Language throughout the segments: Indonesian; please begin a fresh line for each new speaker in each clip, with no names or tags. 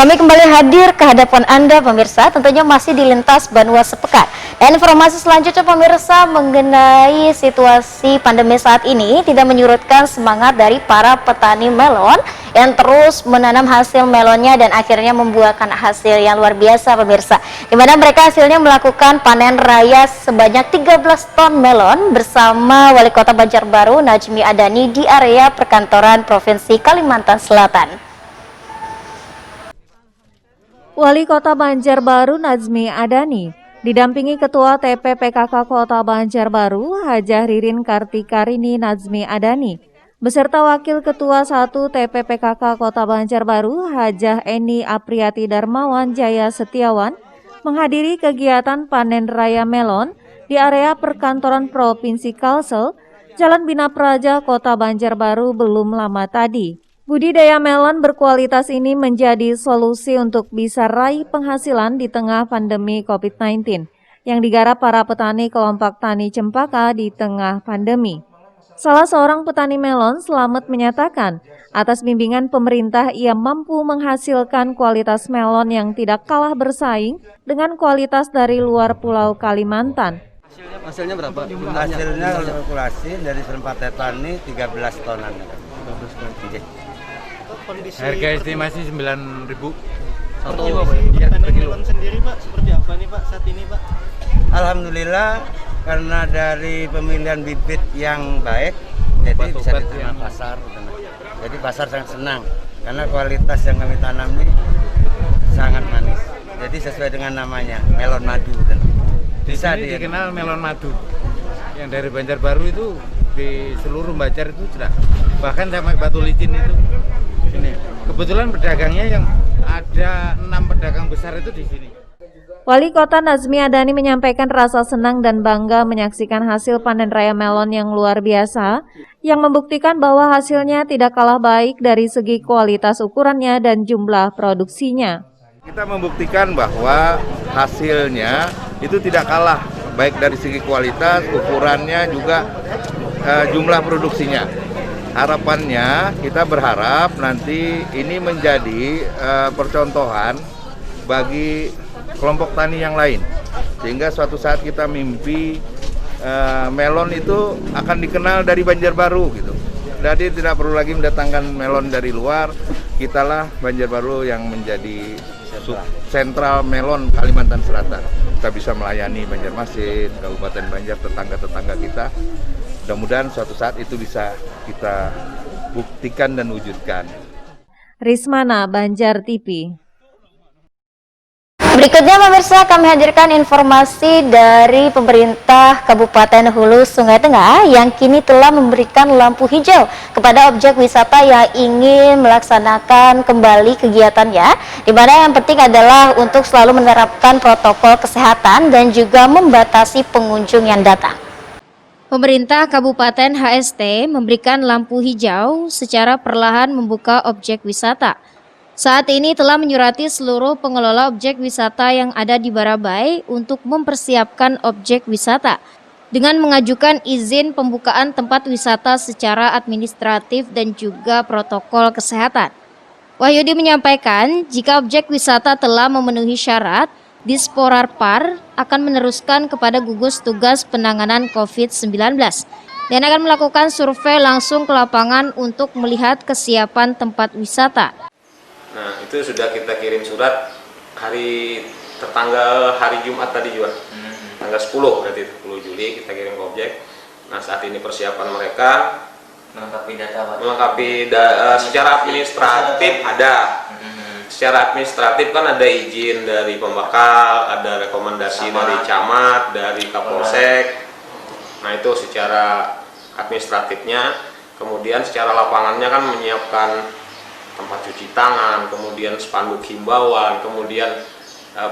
Kami kembali hadir ke hadapan Anda pemirsa, tentunya masih di Lintas Banua Sepekan. Dan informasi selanjutnya pemirsa mengenai situasi pandemi saat ini tidak menyurutkan semangat dari para petani melon yang terus menanam hasil melonnya dan akhirnya membuahkan hasil yang luar biasa pemirsa. Di mana mereka hasilnya melakukan panen raya sebanyak 13 ton melon bersama Wali Kota Banjarbaru Najmi Adani di area perkantoran Provinsi Kalimantan Selatan.
Wali Kota Banjarbaru Najmi Adani didampingi Ketua TPPKK Kota Banjarbaru Hajah Ririn Kartikarini Najmi Adani beserta Wakil Ketua 1 TPPKK Kota Banjarbaru Hajah Eni Apriyati Darmawan Jaya Setiawan menghadiri kegiatan panen raya melon di area perkantoran Provinsi Kalsel, Jalan Bina Praja, Kota Banjarbaru belum lama tadi. Budidaya melon berkualitas ini menjadi solusi untuk bisa raih penghasilan di tengah pandemi COVID-19 yang digarap para petani kelompok tani cempaka di tengah pandemi. Salah seorang petani melon, Slamet, menyatakan atas bimbingan pemerintah ia mampu menghasilkan kualitas melon yang tidak kalah bersaing dengan kualitas dari luar Pulau Kalimantan.
Hasilnya berapa? Hasilnya kalkulasi dari sempat tani 13 tonan.
Harga estimasi 9.000
Satu
per kilo.
Sendiri Pak, seperti apa nih Pak saat ini Pak?
Alhamdulillah karena dari pemilihan bibit yang baik, jadi bisa diterima pasar. Jadi pasar sangat senang karena kualitas yang kami tanam ini sangat manis. Jadi sesuai dengan namanya, melon madu. Bisa
dikenal melon madu. Yang dari Banjarbaru itu di seluruh Banjar itu sudah, bahkan sampai Batu Licin itu. Ini kebetulan pedagangnya yang ada 6 pedagang besar itu di sini.
Wali Kota Najmi Adani menyampaikan rasa senang dan bangga menyaksikan hasil panen raya melon yang luar biasa, yang membuktikan bahwa hasilnya tidak kalah baik dari segi kualitas ukurannya dan jumlah produksinya.
Kita membuktikan bahwa hasilnya itu tidak kalah baik dari segi kualitas, ukurannya juga jumlah produksinya. Harapannya kita berharap nanti ini menjadi percontohan bagi kelompok tani yang lain, sehingga suatu saat kita mimpi melon itu akan dikenal dari Banjarbaru gitu. Jadi tidak perlu lagi mendatangkan melon dari luar, kitalah Banjarbaru yang menjadi sentral melon Kalimantan Selatan. Kita bisa melayani Banjarmasin, Kabupaten Banjar, tetangga-tetangga kita. Mudah-mudahan suatu saat itu bisa kita buktikan dan wujudkan.
Rismana, Banjar TV.
Berikutnya pemirsa kami hadirkan informasi dari pemerintah Kabupaten Hulu Sungai Tengah yang kini telah memberikan lampu hijau kepada objek wisata yang ingin melaksanakan kembali kegiatannya, di mana yang penting adalah untuk selalu menerapkan protokol kesehatan dan juga membatasi pengunjung yang datang. Pemerintah Kabupaten HST memberikan lampu hijau secara perlahan membuka objek wisata. Saat ini telah menyurati seluruh pengelola objek wisata yang ada di Barabai untuk mempersiapkan objek wisata dengan mengajukan izin pembukaan tempat wisata secara administratif dan juga protokol kesehatan. Wahyudi menyampaikan jika objek wisata telah memenuhi syarat, Disporarpar akan meneruskan kepada gugus tugas penanganan COVID-19 dan akan melakukan survei langsung ke lapangan untuk melihat kesiapan tempat wisata.
Nah, itu sudah kita kirim surat tertanggal hari Jumat tadi juga. Tanggal 10 berarti 10 Juli kita kirim ke objek. Nah, saat ini persiapan mereka melengkapi data secara administratif ada. Secara administratif kan ada izin dari pembakal, ada rekomendasi dari camat, dari kapolsek. Nah, itu secara administratifnya. Kemudian secara lapangannya kan menyiapkan tempat cuci tangan, kemudian spanduk himbauan, kemudian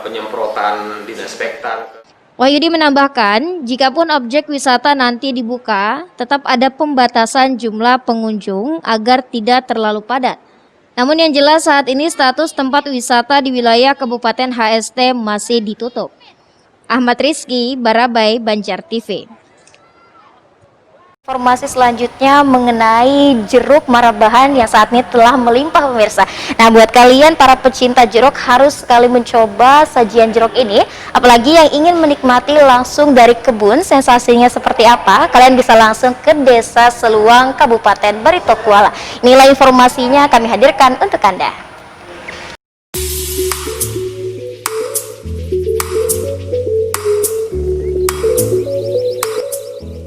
penyemprotan disinfektan.
Wahyudi menambahkan, jikapun objek wisata nanti dibuka, tetap ada pembatasan jumlah pengunjung agar tidak terlalu padat. Namun yang jelas saat ini status tempat wisata di wilayah Kabupaten HST masih ditutup. Ahmad Rizky, Barabai, Banjar TV. Informasi selanjutnya mengenai jeruk marabahan yang saat ini telah melimpah pemirsa. Nah, buat kalian para pecinta jeruk harus sekali mencoba sajian jeruk ini. Apalagi yang ingin menikmati langsung dari kebun, sensasinya seperti apa? Kalian bisa langsung ke Desa Seluang, Kabupaten Barito Kuala. Inilah informasinya kami hadirkan untuk Anda.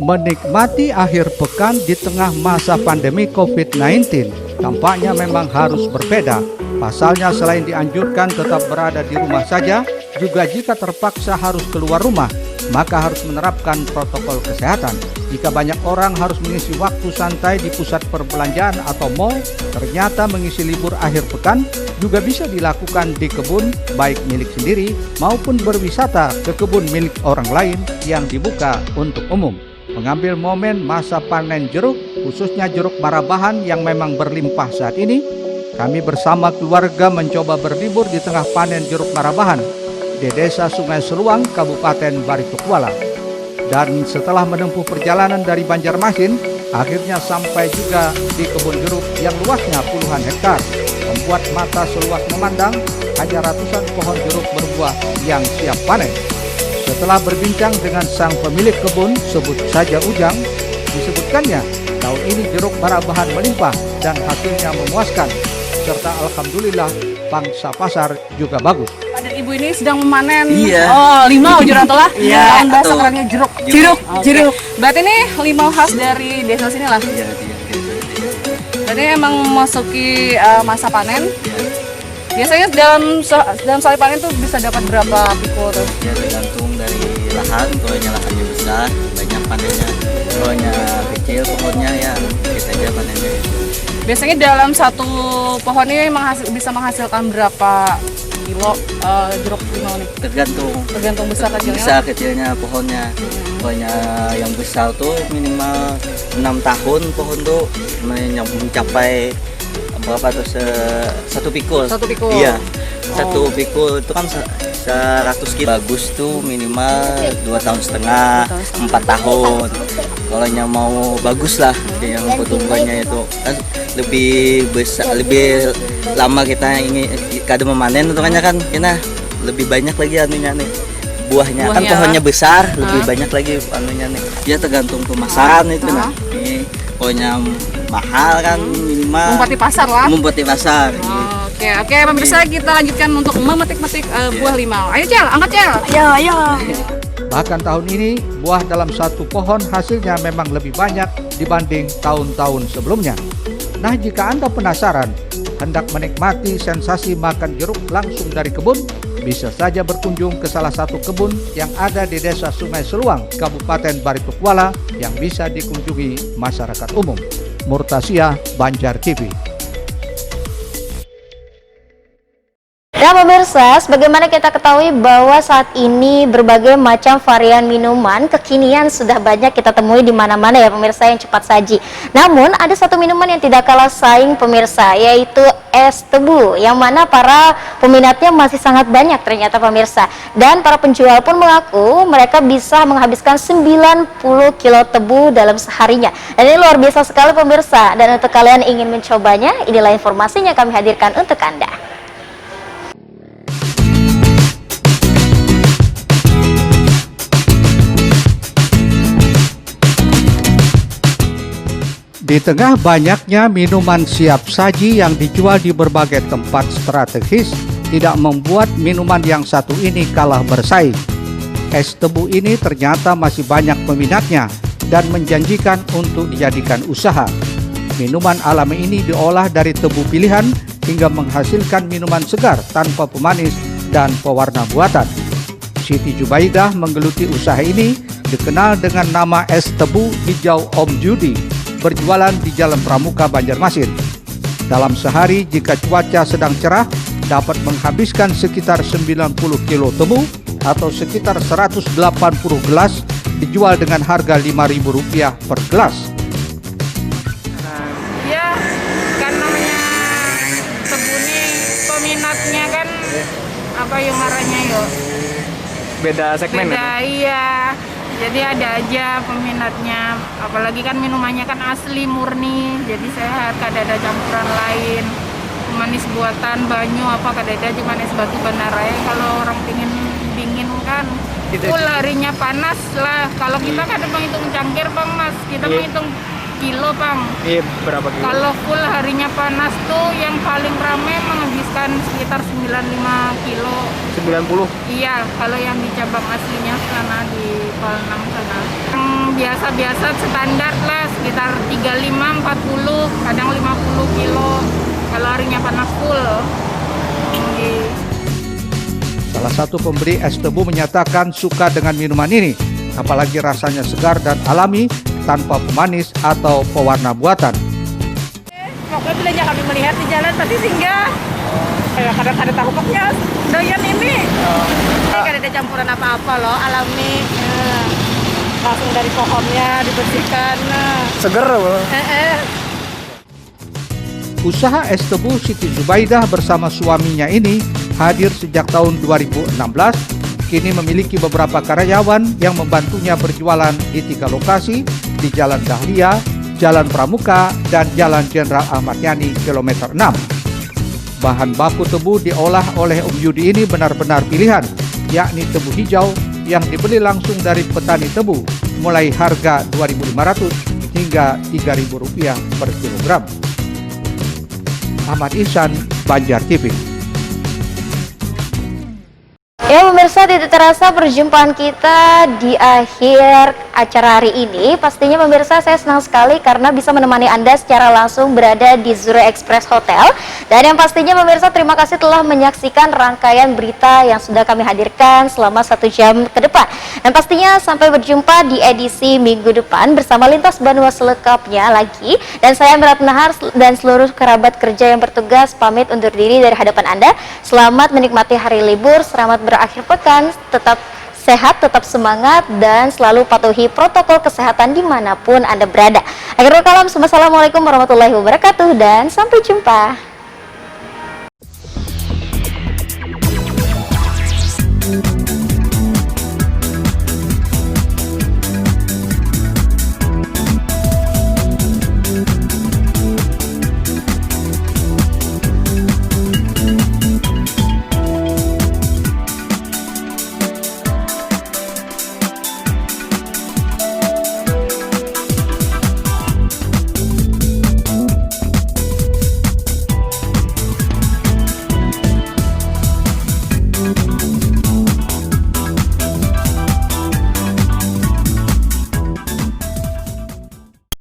Menikmati akhir pekan di tengah masa pandemi COVID-19 tampaknya memang harus berbeda. Pasalnya selain dianjurkan tetap berada di rumah saja, juga jika terpaksa harus keluar rumah, maka harus menerapkan protokol kesehatan. Jika banyak orang harus mengisi waktu santai di pusat perbelanjaan atau mal, ternyata mengisi libur akhir pekan juga bisa dilakukan di kebun, baik milik sendiri maupun berwisata ke kebun milik orang lain yang dibuka untuk umum. Mengambil momen masa panen jeruk, khususnya jeruk marabahan yang memang berlimpah saat ini, kami bersama keluarga mencoba berlibur di tengah panen jeruk marabahan di Desa Sungai Seluang, Kabupaten Barito Kuala. Dan setelah menempuh perjalanan dari Banjarmasin, akhirnya sampai juga di kebun jeruk yang luasnya puluhan hektar, membuat mata seluas memandang hanya ratusan pohon jeruk berbuah yang siap panen. Setelah berbincang dengan sang pemilik kebun, sebut saja Ujang, disebutkannya tahun ini jeruk marabahan melimpah dan hasilnya memuaskan, serta alhamdulillah pangsa pasar juga bagus.
Dan ibu ini sedang memanen
limau juratolah.
Daun bahasa kerennya jeruk.
Jeruk.
Berarti ini limau khas dari desa sini lah. Berarti emang memasuki masa panen. Biasanya dalam sekali panen tuh bisa dapat berapa pikul tuh?
Ya tergantung dari lahan, kalau lahannya besar banyak panennya, kalau kecil pohonnya ya kita aja panennya.
Biasanya dalam satu pohon ini bisa menghasilkan berapa kilo jeruk limau nih?
Tergantung
besar kecilnya.
Besar kecilnya pohonnya. Pohonnya yang besar tuh minimal 6 tahun pohon tuh mencapai berapa tuh satu pikul. Iya, satu pikul itu kan 100 kilo. Bagus tuh minimal 2,5 tahun, 4 tahun. Kalau yang mau bagus lah, yang pertumbuhannya itu kan lebih besar, lebih lama kita ingin kada memanen, untungnya kan kita lebih banyak lagi anunya nih. Buahnya kan pohonnya besar, lebih banyak lagi anunya nih. Ya tergantung pemasaran itu nah. Ini pokoknya mahal kan minimal Mumpati pasar.
Oke, pemirsa, kita lanjutkan untuk memetik-metik buah limau. Ayo Cel, angkat Cel.
Ayo.
Bahkan tahun ini buah dalam satu pohon hasilnya memang lebih banyak dibanding tahun-tahun sebelumnya. Nah, jika Anda penasaran hendak menikmati sensasi makan jeruk langsung dari kebun, bisa saja berkunjung ke salah satu kebun yang ada di Desa Sungai Seluang, Kabupaten Barito Kuala yang bisa dikunjungi masyarakat umum. Murtasia, Banjar TV.
Nah pemirsa, sebagaimana kita ketahui bahwa saat ini berbagai macam varian minuman kekinian sudah banyak kita temui di mana-mana ya pemirsa, yang cepat saji. Namun ada satu minuman yang tidak kalah saing pemirsa, yaitu es tebu, yang mana para peminatnya masih sangat banyak ternyata pemirsa. Dan para penjual pun mengaku mereka bisa menghabiskan 90 kilo tebu dalam seharinya. Dan ini luar biasa sekali pemirsa. Dan untuk kalian ingin mencobanya, inilah informasinya kami hadirkan untuk Anda.
Di tengah banyaknya minuman siap saji yang dijual di berbagai tempat strategis, tidak membuat minuman yang satu ini kalah bersaing. Es tebu ini ternyata masih banyak peminatnya dan menjanjikan untuk dijadikan usaha. Minuman alami ini diolah dari tebu pilihan hingga menghasilkan minuman segar tanpa pemanis dan pewarna buatan. Siti Jubaidah menggeluti usaha ini, dikenal dengan nama es tebu hijau Om Judi, berjualan di Jalan Pramuka, Banjarmasin. Dalam sehari jika cuaca sedang cerah, dapat menghabiskan sekitar 90 kilo tebu atau sekitar 180 gelas, dijual dengan harga Rp5.000 per gelas.
Ya, kan namanya tebu nih, peminatnya kan apa yang marahnya yo?
Beda segmen
Beda, iya.
Jadi ada aja peminatnya, apalagi kan minumannya kan asli murni, jadi sehat, kada ada campuran lain. Manis buatan banyu apa kada ada, cuma es batu bandarai. Kalau orang pingin dingin kan full harinya panas lah. Kalau kita kada menghitung cangkir bang mas, kita menghitung kilo bang.
Iya, berapa kilo?
Kalau full harinya panas tuh yang paling rame menghabiskan sekitar 95 kilo.
90?
Iya, kalau yang di cabang aslinya sana di Palnam sana. Yang biasa-biasa standar lah sekitar 35, 40, kadang 50 kilo. Kalau harinya panas full.
Salah satu pembeli es tebu menyatakan suka dengan minuman ini, apalagi rasanya segar dan alami tanpa pemanis atau pewarna buatan.
Pokoknya bila kami melihat di jalan pasti singgah. Kadang ada tahu koknya doyan ini. Kadang ada campuran apa-apa loh, alami. Langsung dari pohonnya dibersihkan.
Seger loh.
Usaha es tebu Siti Zubaidah bersama suaminya ini hadir sejak tahun 2016. Kini memiliki beberapa karyawan yang membantunya berjualan di 3 lokasi di Jalan Dahlia, Jalan Pramuka, dan Jalan Jenderal Ahmad Yani kilometer 6. Bahan baku tebu diolah oleh Om Yudi ini benar-benar pilihan, yakni tebu hijau yang dibeli langsung dari petani tebu, mulai harga Rp2.500 hingga Rp3.000 per kilogram. Ahmad Ihsan, Banjar TV.
Ya pemirsa, tidak terasa perjumpaan kita di akhir acara hari ini. Pastinya pemirsa saya senang sekali karena bisa menemani Anda secara langsung berada di Zuro Express Hotel. Dan yang pastinya pemirsa terima kasih telah menyaksikan rangkaian berita yang sudah kami hadirkan selama 1 jam ke depan. Dan pastinya sampai berjumpa di edisi minggu depan bersama Lintas Banua selengkapnya lagi. Dan saya Merat Nahar dan seluruh kerabat kerja yang bertugas pamit undur diri dari hadapan Anda. Selamat menikmati hari libur, selamat berakhir pekan, tetap sehat, tetap semangat, dan selalu patuhi protokol kesehatan dimanapun Anda berada. Akhirul kalam, wassalamualaikum warahmatullahi wabarakatuh, dan sampai jumpa.